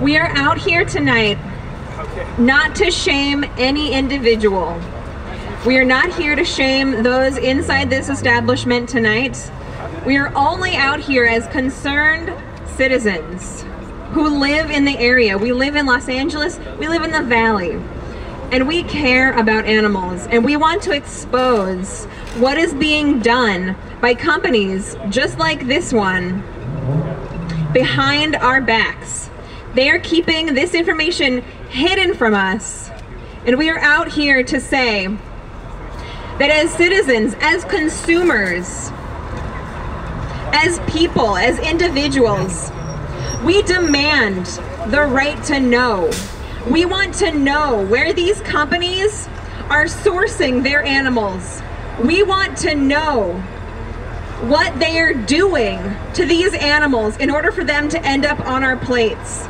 We are out here tonight not to shame any individual. We are not here to shame those inside this establishment tonight. We are only out here as concerned citizens who live in the area. We live in Los Angeles, we live in the Valley, and we care about animals, and we want to expose what is being done by companies just like this one behind our backs. They are keeping this information hidden from us, and we are out here to say that as citizens, as consumers, as people, as individuals, we demand the right to know. We want to know where these companies are sourcing their animals. We want to know what they are doing to these animals in order for them to end up on our plates.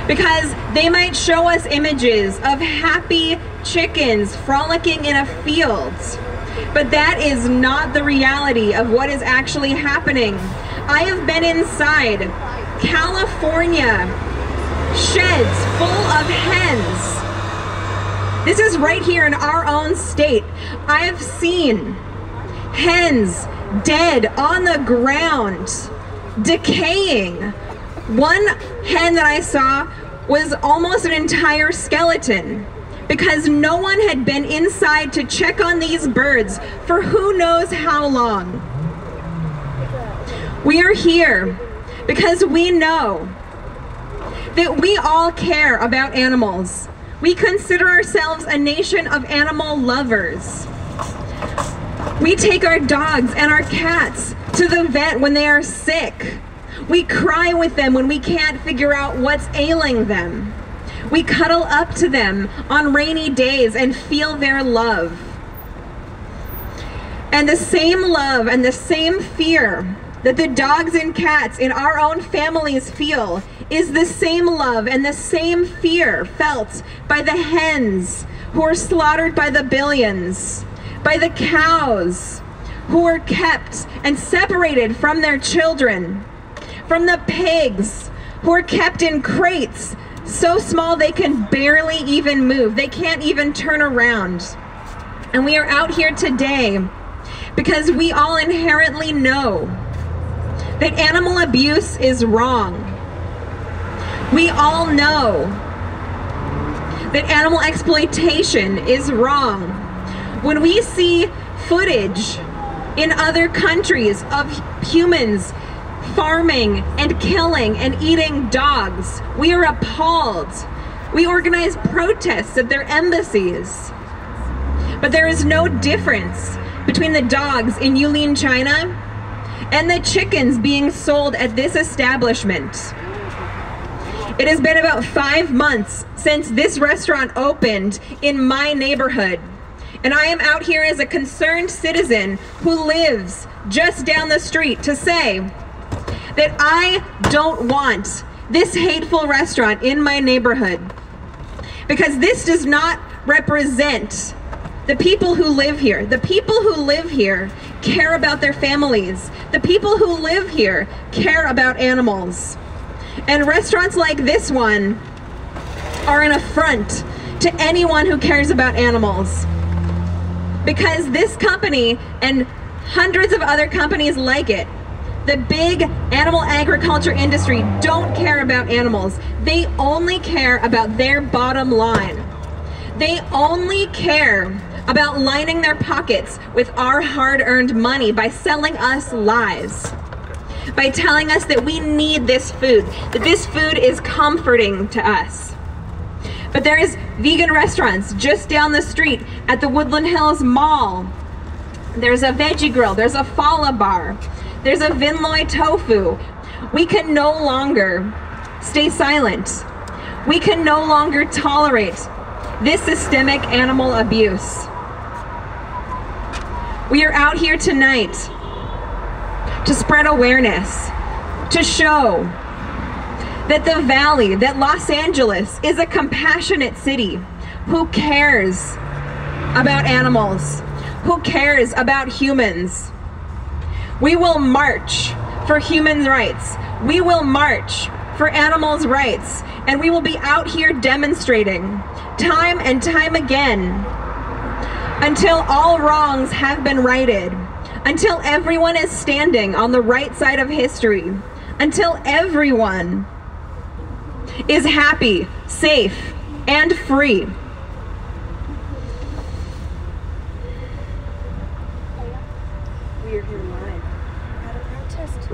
Because they might show us images of happy chickens frolicking in a field, but that is not the reality of what is actually happening. I have been inside California sheds full of hens. This is right here in our own state. I have seen hens dead on the ground, decaying. One hen that I saw was almost an entire skeleton because no one had been inside to check on these birds for who knows how long. We are here because we know that we all care about animals. We consider ourselves a nation of animal lovers. We take our dogs and our cats to the vet when they are sick. We cry with them when we can't figure out what's ailing them. We cuddle up to them on rainy days and feel their love. And the same love and the same fear that the dogs and cats in our own families feel is the same love and the same fear felt by the hens who are slaughtered by the billions, by the cows who are kept and separated from their children, from the pigs who are kept in crates so small they can barely even move. They can't even turn around. And we are out here today because we all inherently know that animal abuse is wrong. We all know that animal exploitation is wrong. When we see footage in other countries of humans farming and killing and eating dogs, we are appalled. We organize protests at their embassies. But there is no difference between the dogs in Yulin, China, and the chickens being sold at this establishment. It has been about 5 months since this restaurant opened in my neighborhood, and I am out here as a concerned citizen who lives just down the street to say that I don't want this hateful restaurant in my neighborhood, because this does not represent the people who live here. The people who live here care about their families. The people who live here care about animals. And restaurants like this one are an affront to anyone who cares about animals. Because this company and hundreds of other companies like it, the big animal agriculture industry, don't care about animals. They only care about their bottom line. They only care about lining their pockets with our hard-earned money by selling us lies, by telling us that we need this food, that this food is comforting to us. But there is vegan restaurants just down the street at the Woodland Hills Mall. There's a veggie grill, there's a Fala bar, there's a Vinloy tofu. We can no longer stay silent. We can no longer tolerate this systemic animal abuse. We are out here tonight to spread awareness, to show that the Valley, that Los Angeles is a compassionate city who cares about animals, who cares about humans. We will march for human rights. We will march for animals' rights, and we will be out here demonstrating time and time again until all wrongs have been righted, until everyone is standing on the right side of history, until everyone is happy, safe, and free. We are here live at a protest.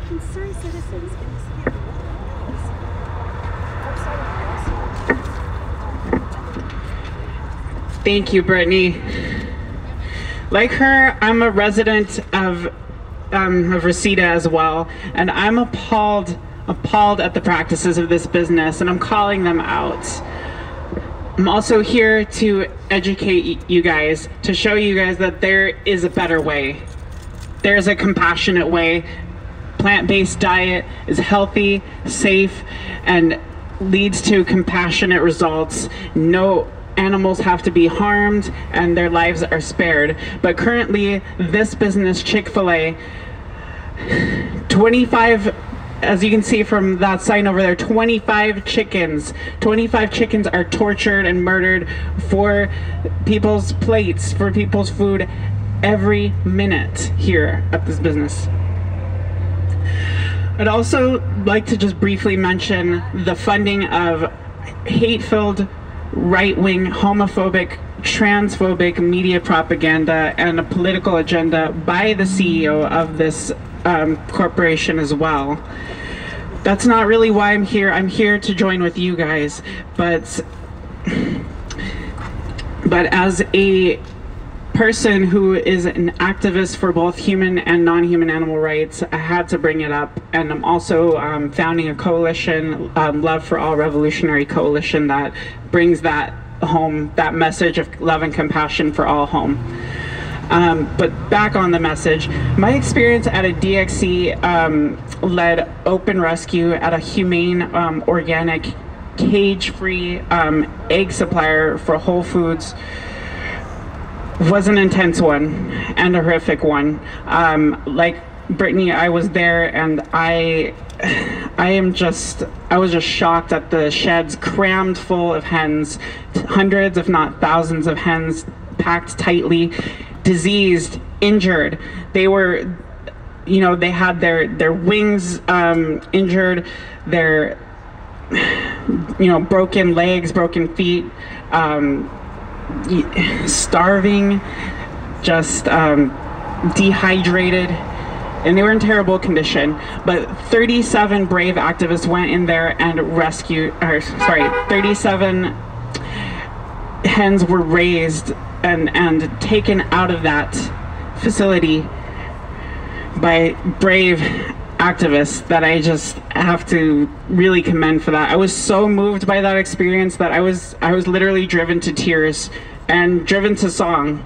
Concerned citizens in the city of Thank you, Brittany. Like her, I'm a resident of Reseda as well, and I'm appalled at the practices of this business, and I'm calling them out. I'm also here to educate you guys, to show you guys that there is a better way. There's a compassionate way. Plant-based diet is healthy, safe, and leads to compassionate results. No animals have to be harmed and their lives are spared. But currently, this business, Chick-fil-A, 25, as you can see from that sign over there, 25 chickens are tortured and murdered for people's plates, for people's food every minute here at this business. I'd also like to just briefly mention the funding of hate-filled, right-wing, homophobic, transphobic media propaganda and a political agenda by the CEO of this corporation as well. That's not really why I'm here. I'm here to join with you guys, but as a person who is an activist for both human and non-human animal rights, I had to bring it up. And I'm also founding a coalition, Love for All Revolutionary Coalition, that brings that home, that message of love and compassion for all home. But back on the message, my experience at a DXE led open rescue at a humane, organic, cage-free egg supplier for Whole Foods was an intense one and a horrific one. Like Brittany, I was there, and I was just shocked at the sheds crammed full of hens, hundreds if not thousands of hens packed tightly, diseased, injured. They were, you know, they had their wings injured, their, you know, broken legs, broken feet, starving, just dehydrated, and they were in terrible condition. But 37 brave activists went in there and rescued, 37 hens were raised and taken out of that facility by brave activists that I just have to really commend for that. I was so moved by that experience that I was literally driven to tears and driven to song.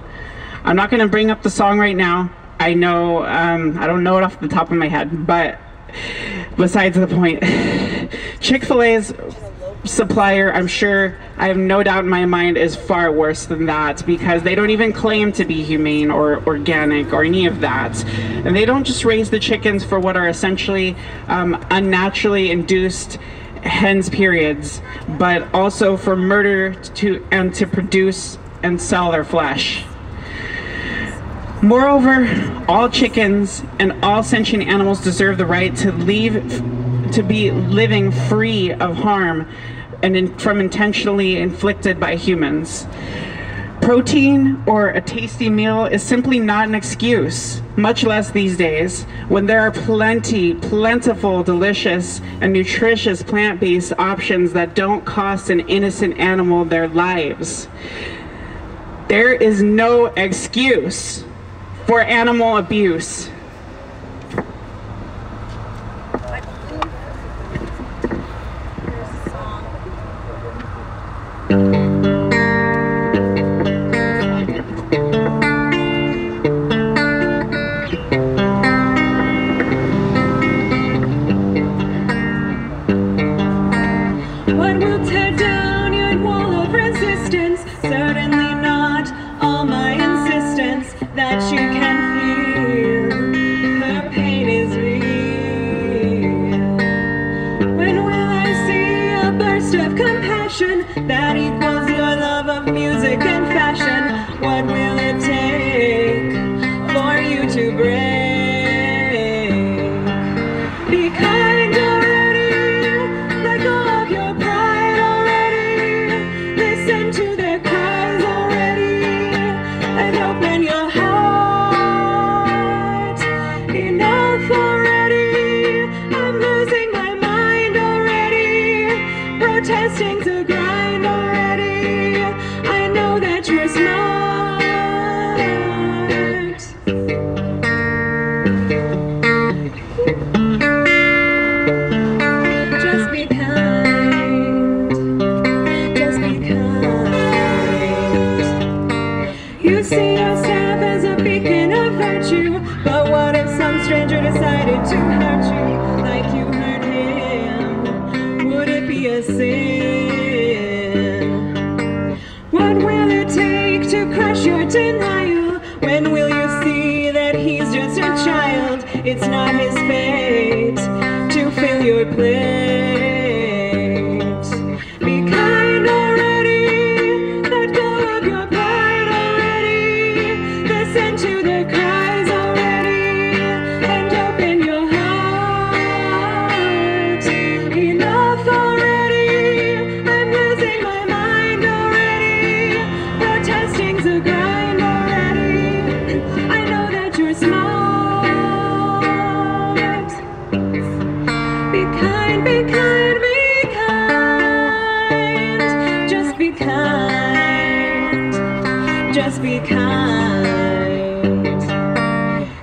I'm not going to bring up the song right now. I know, I don't know it off the top of my head, but besides the point, Chick-fil-A's supplier, I'm sure, I have no doubt in my mind, is far worse than that, because they don't even claim to be humane or organic or any of that. And they don't just raise the chickens for what are essentially unnaturally induced hens periods, but also for murder to produce and sell their flesh. Moreover, all chickens and all sentient animals deserve the right to be living free of harm and from intentionally inflicted by humans. Protein or a tasty meal is simply not an excuse, much less these days, when there are plentiful, delicious, and nutritious plant-based options that don't cost an innocent animal their lives. There is no excuse for animal abuse. What will tear down your wall of resistance? Certainly not all my insistence that you can feel. passion that equals your love of music and fashion. What will it take for you to break? Be kind already, let go of your pride already. Listen to their cries already, and open your heart. Enough already, I'm losing my mind already. Protesting's a grind already. I know that you're smart. Just be kind. Just be kind. You see yourself as a beacon of virtue, but what if some stranger decided to hurt you like you hurt him? Would it be a sin? What will it take to crush your denial? When will you see that he's just a child? It's not his fate to fill your plate. Be kind already, let go of your pride already. Listen to their cries already, and open your heart. Enough already, I'm losing my mind already. Protesting's a grind already. I know that you're smart. Be kind, be kind, be kind. Just be kind. Just be kind.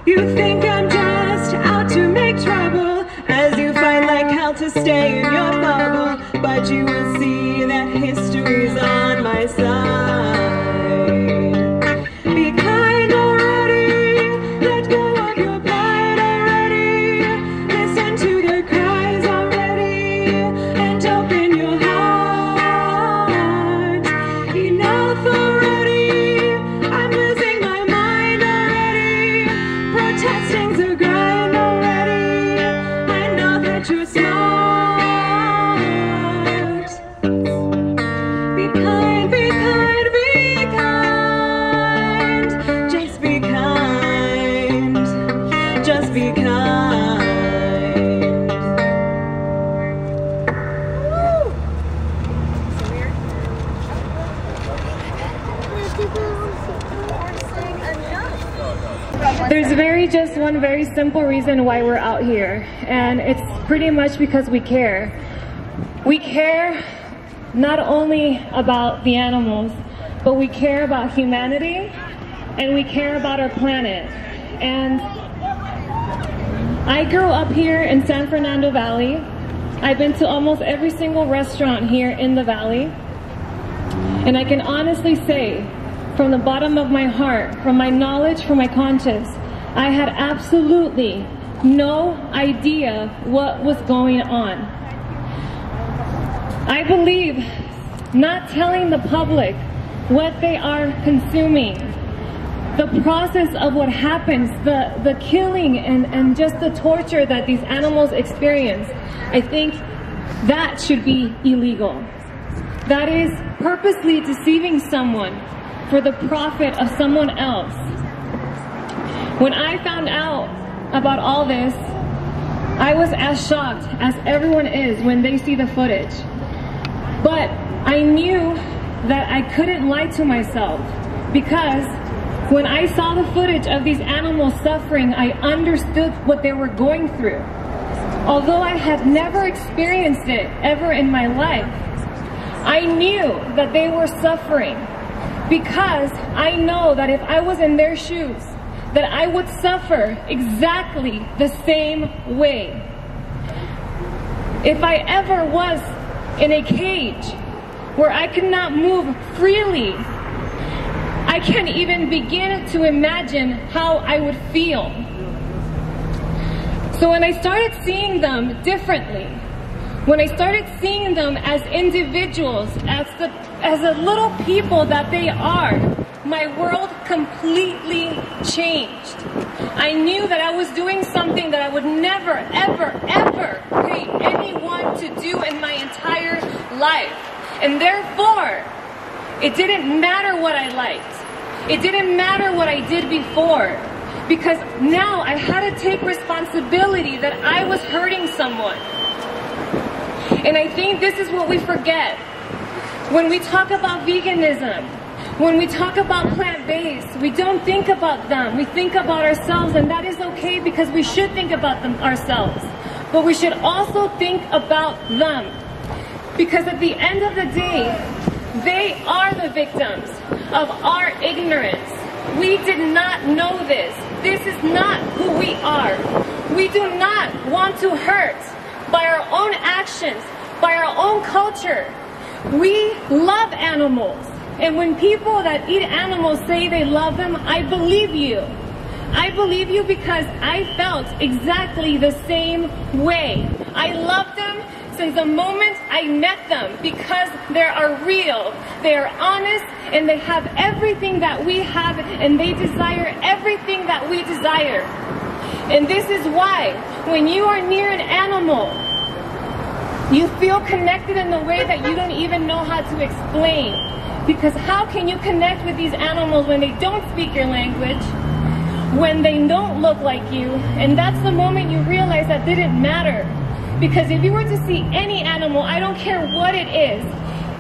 You think I'm just out to make trouble as you fight like hell to stay in your bubble, but you will see that history's on my side. Be kind already, let go of your pride already. Listen to their cries already, and open your heart. Enough already, I'm losing my mind already. Protesting's a grind already. I know that you're smart. Be kind, be kind, be kind. Just be kind. Just be kind. There's one very simple reason why we're out here, and it's pretty much because we care. We care not only about the animals, but we care about humanity, and we care about our planet. And I grew up here in San Fernando Valley. I've been to almost every single restaurant here in the valley, and I can honestly say, from the bottom of my heart, from my knowledge, from my conscience, I had absolutely no idea what was going on. I believe not telling the public what they are consuming, the process of what happens, the killing and just the torture that these animals experience, I think that should be illegal. That is purposely deceiving someone for the profit of someone else. When I found out about all this, I was as shocked as everyone is when they see the footage. But I knew that I couldn't lie to myself, because when I saw the footage of these animals suffering, I understood what they were going through. Although I had never experienced it ever in my life, I knew that they were suffering, because I know that if I was in their shoes, that I would suffer exactly the same way. If I ever was in a cage where I could not move freely, I can't even begin to imagine how I would feel. So when I started seeing them differently, when I started seeing them as individuals, as the little people that they are, my world completely changed. I knew that I was doing something that I would never, ever, ever pay anyone to do in my entire life. And therefore, it didn't matter what I liked. It didn't matter what I did before, because now I had to take responsibility that I was hurting someone. And I think this is what we forget. When we talk about veganism, when we talk about plant-based, we don't think about them. We think about ourselves, and that is okay, because we should think about them ourselves. But we should also think about them, because at the end of the day, they are the victims of our ignorance. We did not know this. This is not who we are. We do not want to hurt by our own actions, by our own culture. We love animals. And when people that eat animals say they love them, I believe you. I believe you, because I felt exactly the same way. I loved them since the moment I met them, because they are real, they are honest, and they have everything that we have, and they desire everything that we desire. And this is why when you are near an animal, you feel connected in the way that you don't even know how to explain. Because how can you connect with these animals when they don't speak your language, when they don't look like you? And that's the moment you realize that didn't matter. Because if you were to see any animal, I don't care what it is,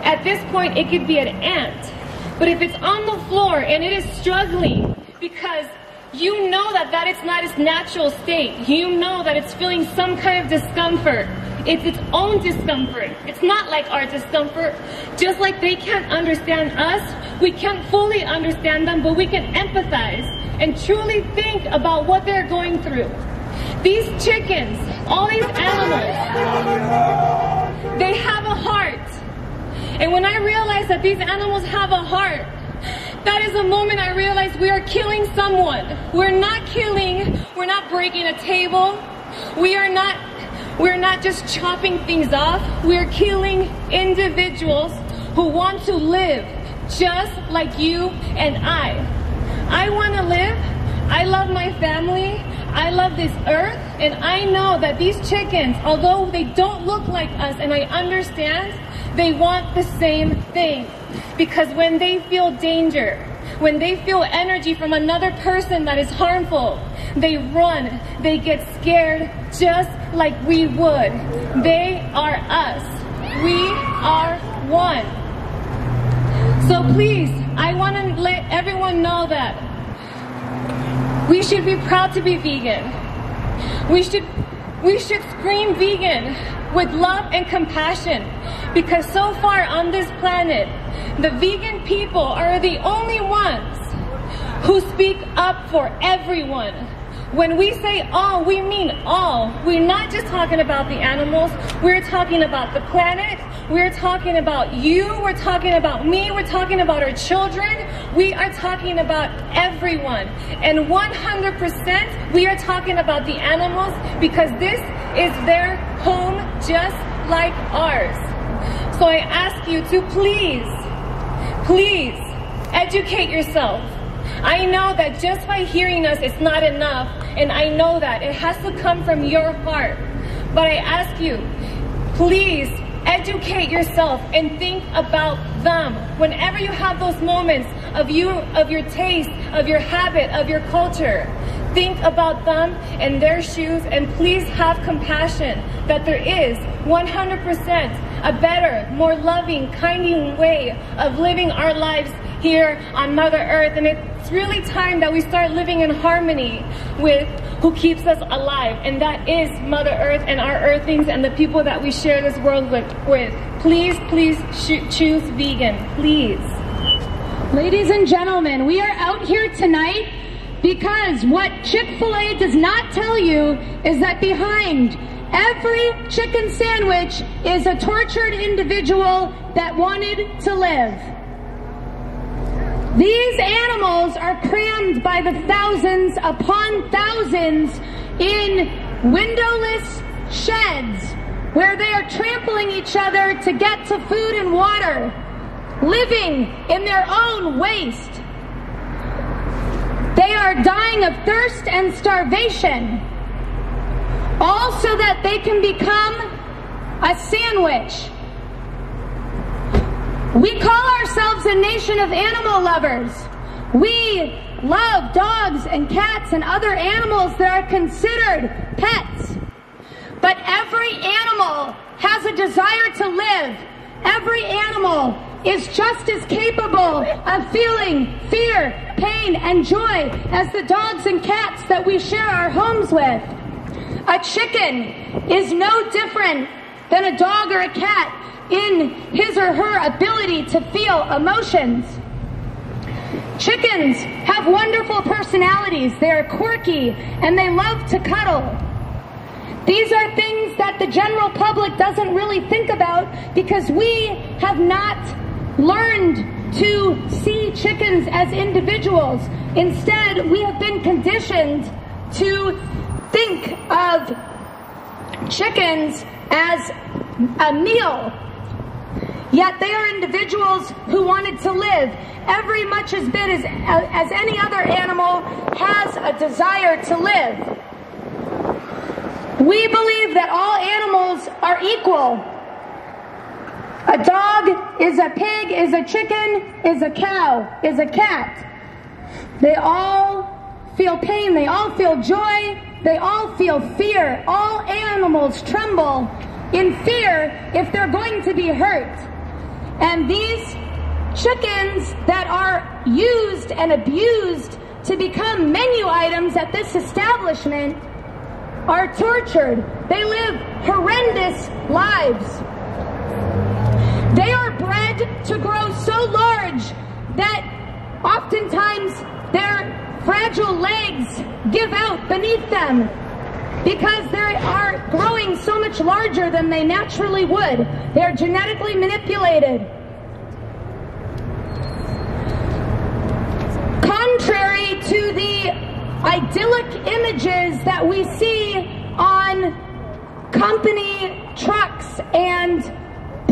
at this point it could be an ant. But if it's on the floor and it is struggling, because you know that that is not its natural state, you know that it's feeling some kind of discomfort, it's its own discomfort. It's not like our discomfort. Just like they can't understand us, we can't fully understand them, but we can empathize and truly think about what they're going through. These chickens, all these animals, they have a heart. And when I realize that these animals have a heart, that is the moment I realize we are killing someone. We're not killing, we're not breaking a table, we're not just chopping things off, we're killing individuals who want to live just like you and I. I want to live, I love my family, I love this earth, and I know that these chickens, although they don't look like us, and I understand, they want the same thing. Because when they feel danger, when they feel energy from another person that is harmful, they run, they get scared just like we would. They are us. We are one. So please, I want to let everyone know that we should be proud to be vegan. We should scream vegan with love and compassion, because so far on this planet, the vegan people are the only ones who speak up for everyone. When we say all, we mean all. We're not just talking about the animals, we're talking about the planet, we're talking about you, we're talking about me, we're talking about our children, we are talking about everyone. And 100% we are talking about the animals, because this is their home just like ours. So I ask you to please educate yourself. I know that just by hearing us it's not enough, and I know that it has to come from your heart. But I ask you, please educate yourself and think about them. Whenever you have those moments of your taste, of your habit, of your culture, think about them and their shoes, and please have compassion that there is 100% a better, more loving, kind way of living our lives here on Mother Earth. And it's really time that we start living in harmony with who keeps us alive, and that is Mother Earth and our earthlings and the people that we share this world with. Please, please choose vegan, please. Ladies and gentlemen, we are out here tonight because what Chick-fil-A does not tell you is that behind every chicken sandwich is a tortured individual that wanted to live. These animals are crammed by the thousands upon thousands in windowless sheds where they are trampling each other to get to food and water, living in their own waste. They are dying of thirst and starvation, all so that they can become a sandwich. We call ourselves a nation of animal lovers. We love dogs and cats and other animals that are considered pets. But every animal has a desire to live. Every animal is just as capable of feeling fear, pain, and joy as the dogs and cats that we share our homes with. A chicken is no different than a dog or a cat in his or her ability to feel emotions. Chickens have wonderful personalities. They're quirky and they love to cuddle. These are things that the general public doesn't really think about because we have not learned to see chickens as individuals. Instead, we have been conditioned to think of chickens as a meal. Yet they are individuals who wanted to live every much as bit as any other animal has a desire to live. We believe that all animals are equal. A dog is a pig, is a chicken, is a cow, is a cat. They all feel pain, they all feel joy, they all feel fear. All animals tremble in fear if they're going to be hurt. And these chickens that are used and abused to become menu items at this establishment are tortured. They live horrendous lives. They are bred to grow so large that oftentimes their fragile legs give out beneath them because they are growing so much larger than they naturally would. They are genetically manipulated. Contrary to the idyllic images that we see on company trucks and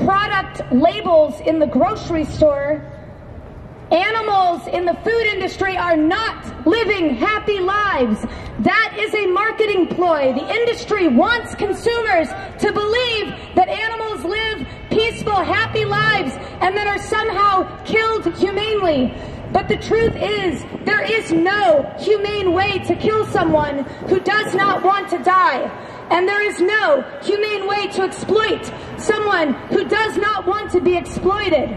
product labels in the grocery store, animals in the food industry are not living happy lives. That is a marketing ploy. The industry wants consumers to believe that animals live peaceful, happy lives and that are somehow killed humanely. But the truth is, there is no humane way to kill someone who does not want to die. And there is no humane way to exploit someone who does not want to be exploited.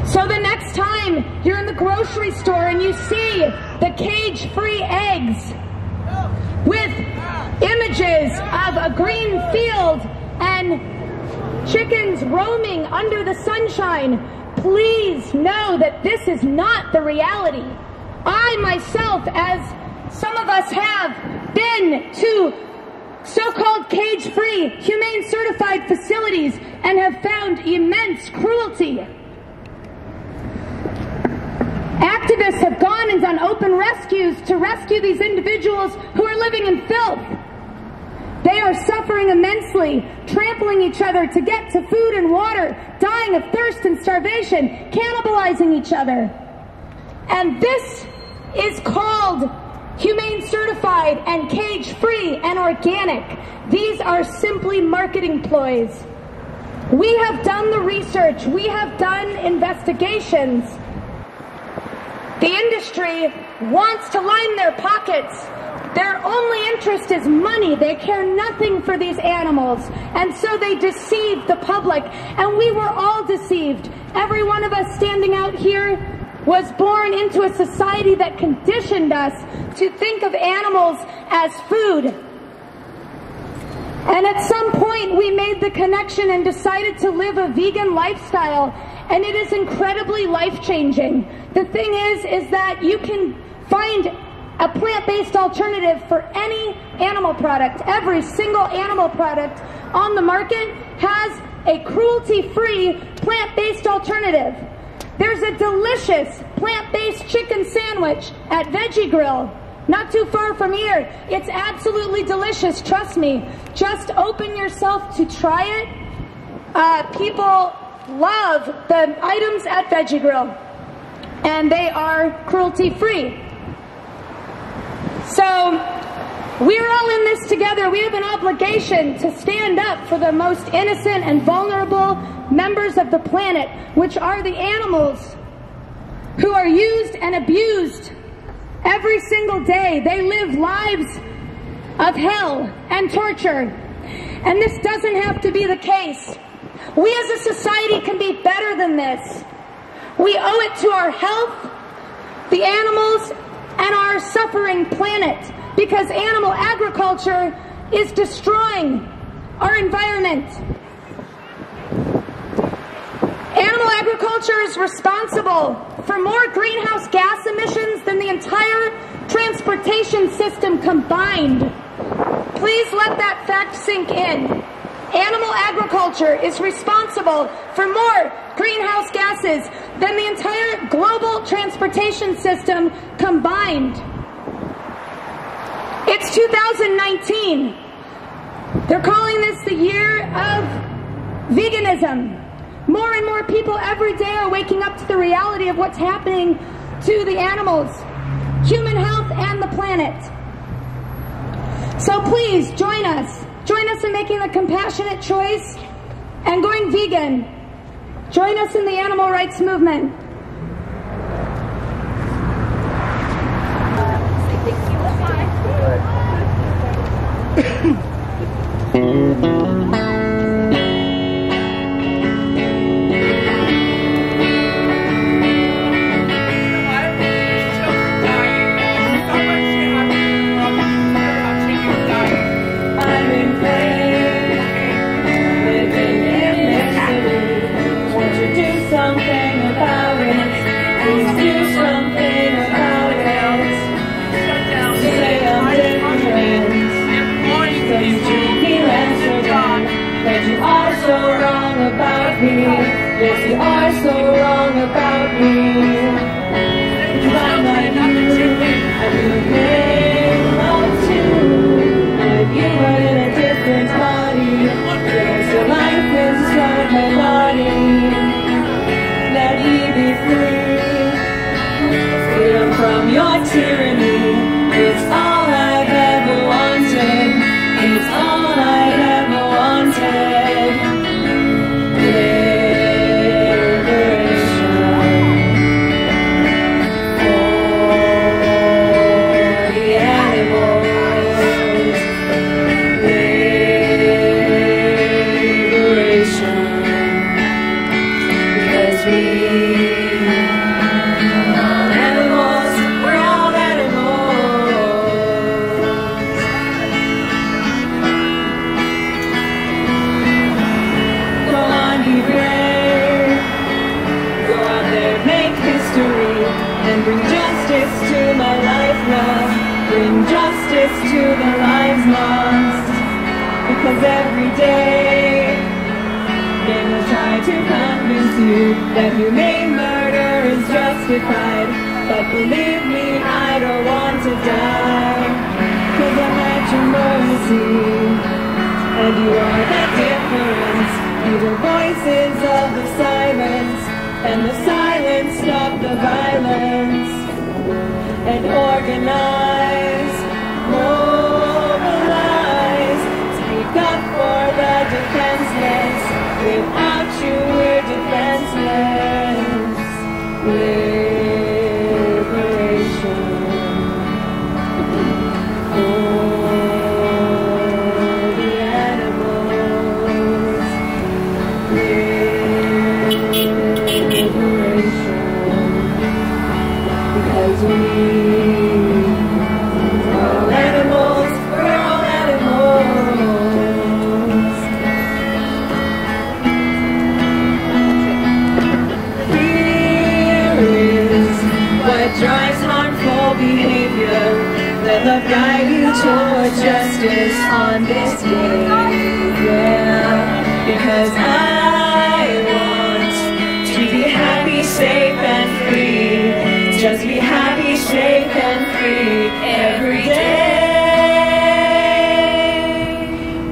So the next time you're in the grocery store and you see the cage-free eggs with images of a green field and chickens roaming under the sunshine, please know that this is not the reality. I myself, as some of us have been to so-called cage-free, humane certified facilities and have found immense cruelty. Activists have gone and done open rescues to rescue these individuals who are living in filth. They are suffering immensely, trampling each other to get to food and water, dying of thirst and starvation, cannibalizing each other. And this is called humane certified and cage-free and organic. These are simply marketing ploys. We have done the research. We have done investigations. The industry wants to line their pockets. Their only interest is money. They care nothing for these animals. And so they deceive the public. And we were all deceived. Every one of us standing out here was born into a society that conditioned us to think of animals as food. And at some point we made the connection and decided to live a vegan lifestyle. And it is incredibly life-changing. The thing is that you can find a plant-based alternative for any animal product. Every single animal product on the market has a cruelty-free plant-based alternative. There's a delicious plant-based chicken sandwich at Veggie Grill, not too far from here. It's absolutely delicious, trust me. Just open yourself to try it. People love the items at Veggie Grill, and they are cruelty-free. So We're all in this together. We have an obligation to stand up for the most innocent and vulnerable members of the planet, which are the animals who are used and abused every single day. They live lives of hell and torture. And this doesn't have to be the case. We as a society can be better than this. We owe it to our health, the animals, and our suffering planet, because animal agriculture is destroying our environment. Animal agriculture is responsible for more greenhouse gas emissions than the entire transportation system combined. Please let that fact sink in. Animal agriculture is responsible for more greenhouse gases than the entire global transportation system combined. It's 2019. They're calling this the year of veganism. More and more people every day are waking up to the reality of what's happening to the animals, human health, and the planet. So please join us. Join us in making the compassionate choice and going vegan. Join us in the animal rights movement. Yes, you are so wrong about me. I'm like you, I do make love too, but you are in a different body. There's a life inside my body. Let me be free, freedom from your tyranny. It's all I've ever wanted. It's all I've ever wanted. Bring justice to my life now. Bring justice to the lives lost. Because every day they will try to convince you that humane murder is justified. But believe me, I don't want to die. Cause I'm at your mercy, and you are the difference. You were voices of the silence, and the silence stop the violence, and organize, mobilize, speak up for the defenseless. Without you we're defenseless. Liberation for the animals. Because we're all animals, we're all animals. Here is what drives harmful behavior. Let love guide you toward justice on this day. Yeah, because I want to be happy, safe, and free. Just be happy, safe, and free every day.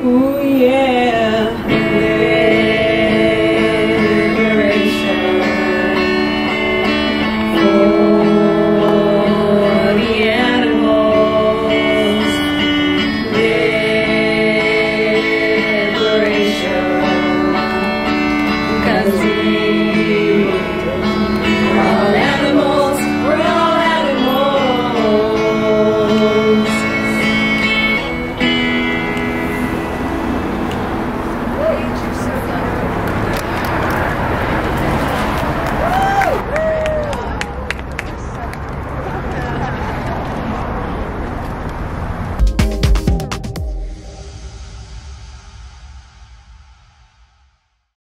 Ooh, yeah.